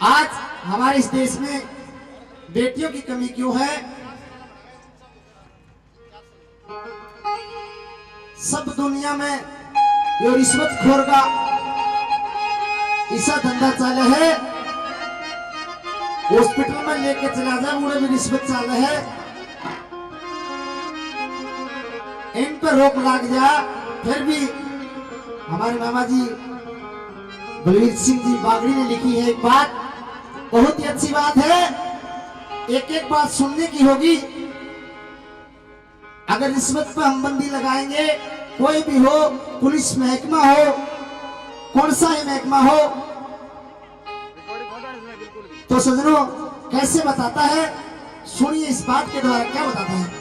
आज हमारे इस देश में बेटियों की कमी क्यों है? सब दुनिया में ये रिश्वतखोर का ऐसा धंधा चाले है। हॉस्पिटल में लेके चला जाए उन्हें भी रिश्वत चाले है। इन पर रोक लग जा, फिर भी हमारे मामा जी बलवीर सिंह जी बागड़ी ने लिखी है एक बात, बहुत ही अच्छी बात है। एक एक बात सुनने की होगी। अगर रिश्वत पर हम बंदी लगाएंगे, कोई भी हो, पुलिस महकमा हो, कौन सा ही महकमा हो, तो सजनों कैसे बताता है, सुनिए इस बात के द्वारा क्या बताता है।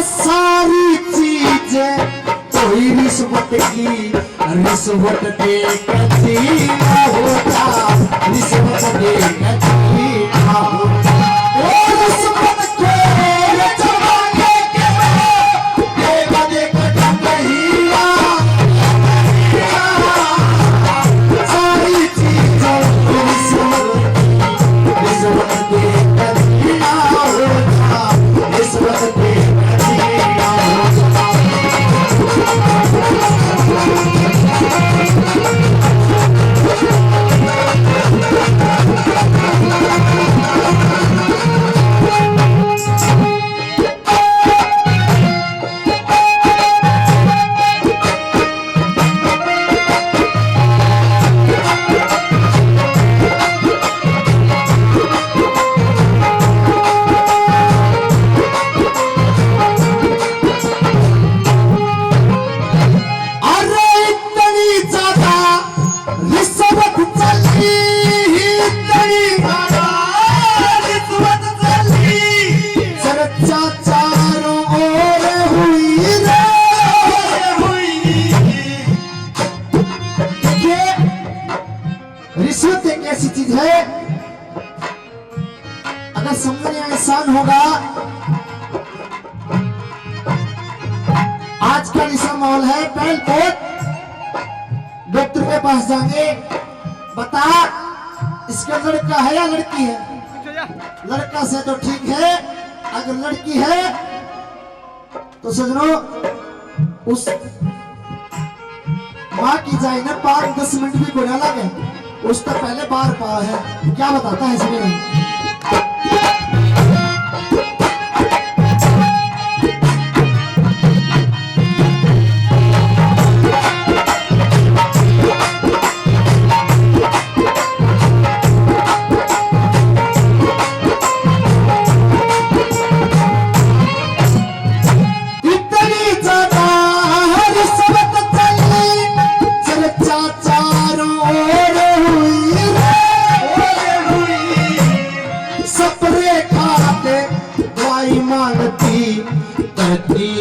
सारी चीजें कोई रिश्वत की, रिश्वत दे कभी ना होता, रिश्वत दे कभी ना होता। रिश्वत को जमाने के देखा देखा ढंग हीरा, सारी चीजें रिश्वत दे कभी ना होता, रिश्वत दे रिश्वत एक ऐसी चीज है, अगर समझने आसान होगा। आज का ऐसा माहौल है, पहल पोत डॉक्टर के पास जाएंगे, बता इसका लड़का है या लड़की है? लड़का से तो ठीक है, अगर लड़की है तो सजनों उस माँ की जाए ना 5-10 मिनट भी बुरा लगे, उसका पहले बार पा है। क्या बताता है इसमें?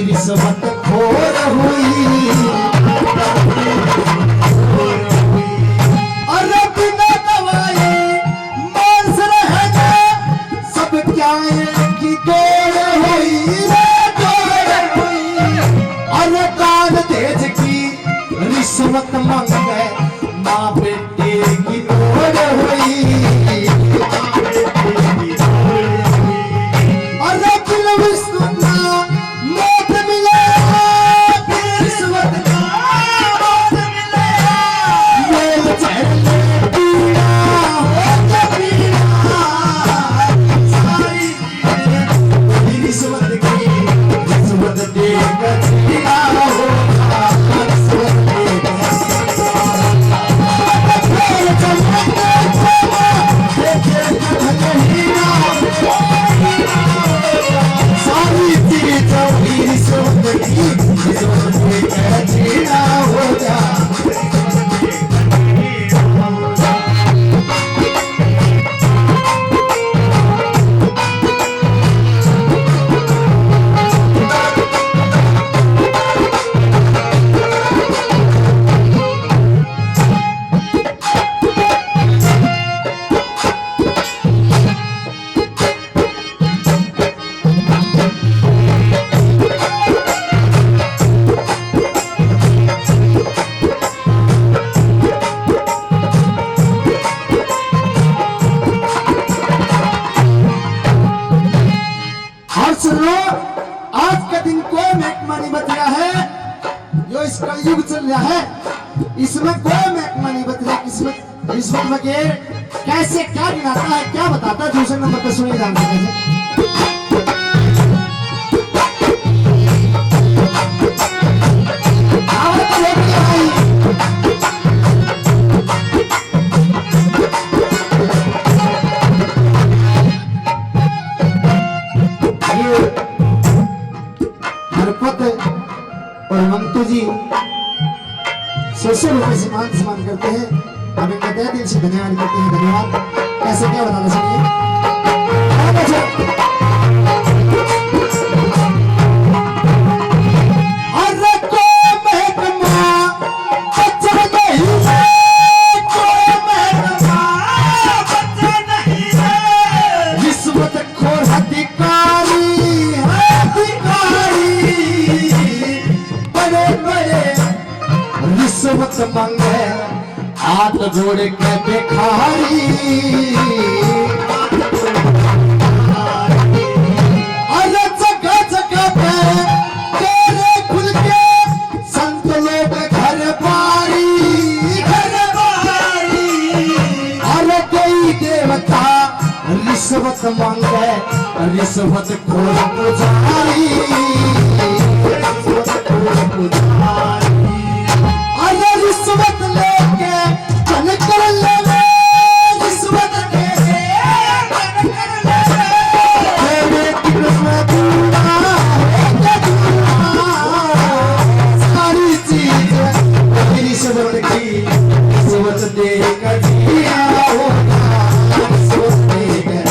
रिश्वत खोर हुई और बिना दवाई मांस रहेगा, सब क्या की दौड़ हुई और कान तेज की रिश्वत मांगे, माँ बेटे की दौड़ हुई और रिश्वत दे और सुनो, आज का दिन कोई महकमा नहीं बच रहा है, जो इस कलयुग चल रहा है इसमें कोई महकमा नहीं बच रहा। किस्मत रिश्वत वगैरह कैसे क्या गिनाता है, क्या बताता है। दूसरे नंबर पर सुनिए ध्यान से और मंतु जी 100 रुपए से मान सम्मान करते हैं। हम इनका तहे दिल से धन्यवाद करते हैं। धन्यवाद। कैसे क्या बताना सुनिए। रिश्वत मांगे हाथ जोड़ के भिखारी, अरे जगह जगह पे तेरे खुल के संत लोग घर बारी, अरे कोई देवता रिश्वत मांगे रिश्वत खोर पुजारी, रिश्वत लेके चल कर ले ले, रिश्वत के सारी चीज रिश्वत की, रिश्वत दे कर दिया होगा, रिश्वत दे कर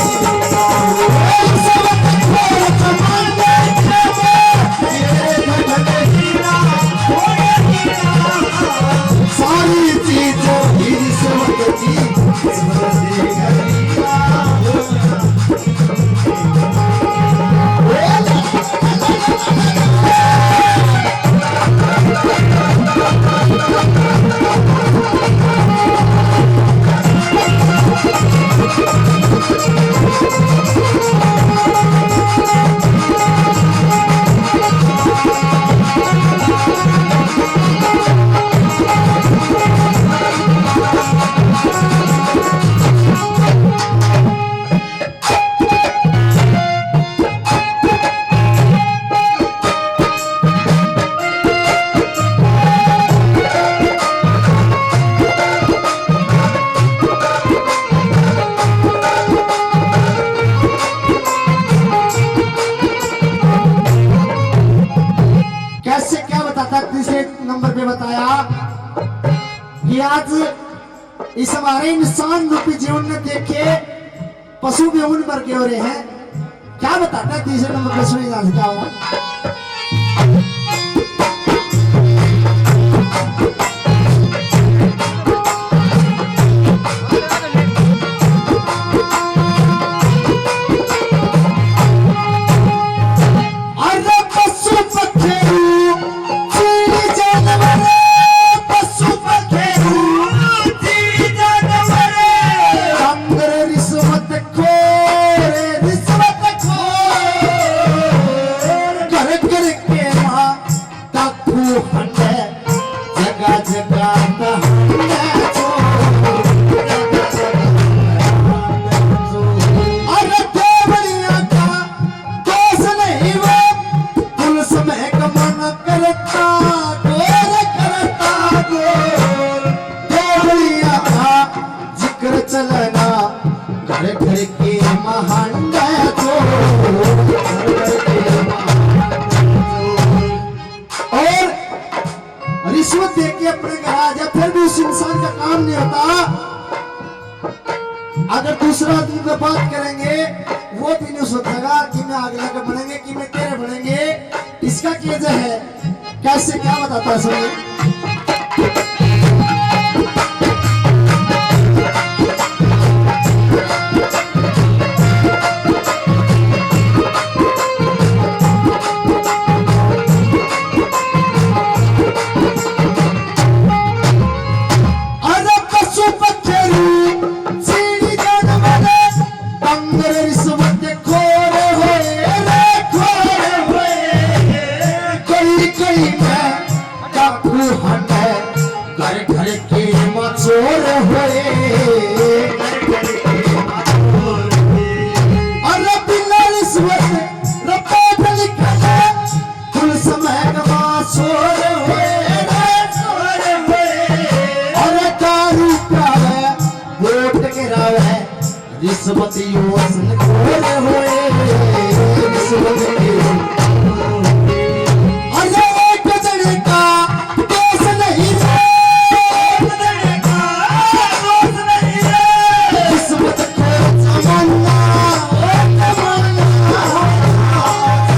सारी चीजों की रिश्वत की, रिश्वत दे कर दिया नंबर पे बताया कि आज इस हमारे इंसान रूपी जीवन में देखे पशु भी उन पर के हो रहे हैं। क्या बताता है तीसरे नंबर पे सुनिए ध्यान से क्या होगा। चलना घर घर के महान और रिश्वत दे के अपने घर आ जाए फिर भी उस इंसान का काम नहीं होता। अगर दूसरा आदमी पे बात करेंगे वो भी नहीं सोचेगा कि मैं अगला का बनेंगे कि मैं तेरे बनेंगे। इसका क्या है, कैसे क्या बताता है सुनिए। रिश्वत खोर होए रे रिश्वतियों से खोर होए रिश्वत के अरे एक जने का दोष नहीं रे रिश्वत को तमन्ना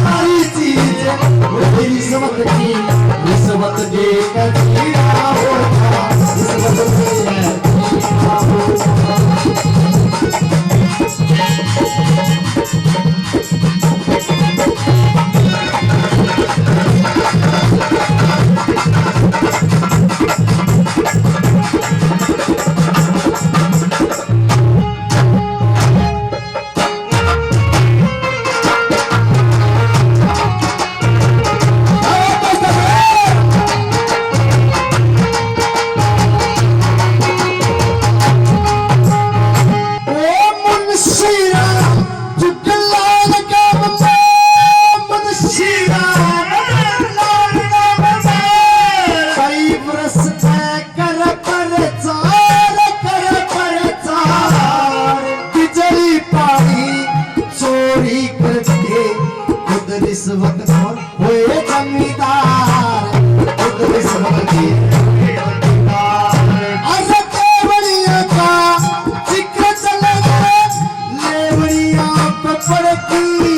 सारी चीज रिश्वत की रिश्वत दे कर जीना होता रिश्वत रिश्वत खोर हुए जमींदार खुद रिश्वत के लेवड़िया का जिक्र चलेगा लेवड़िया पे पड़ती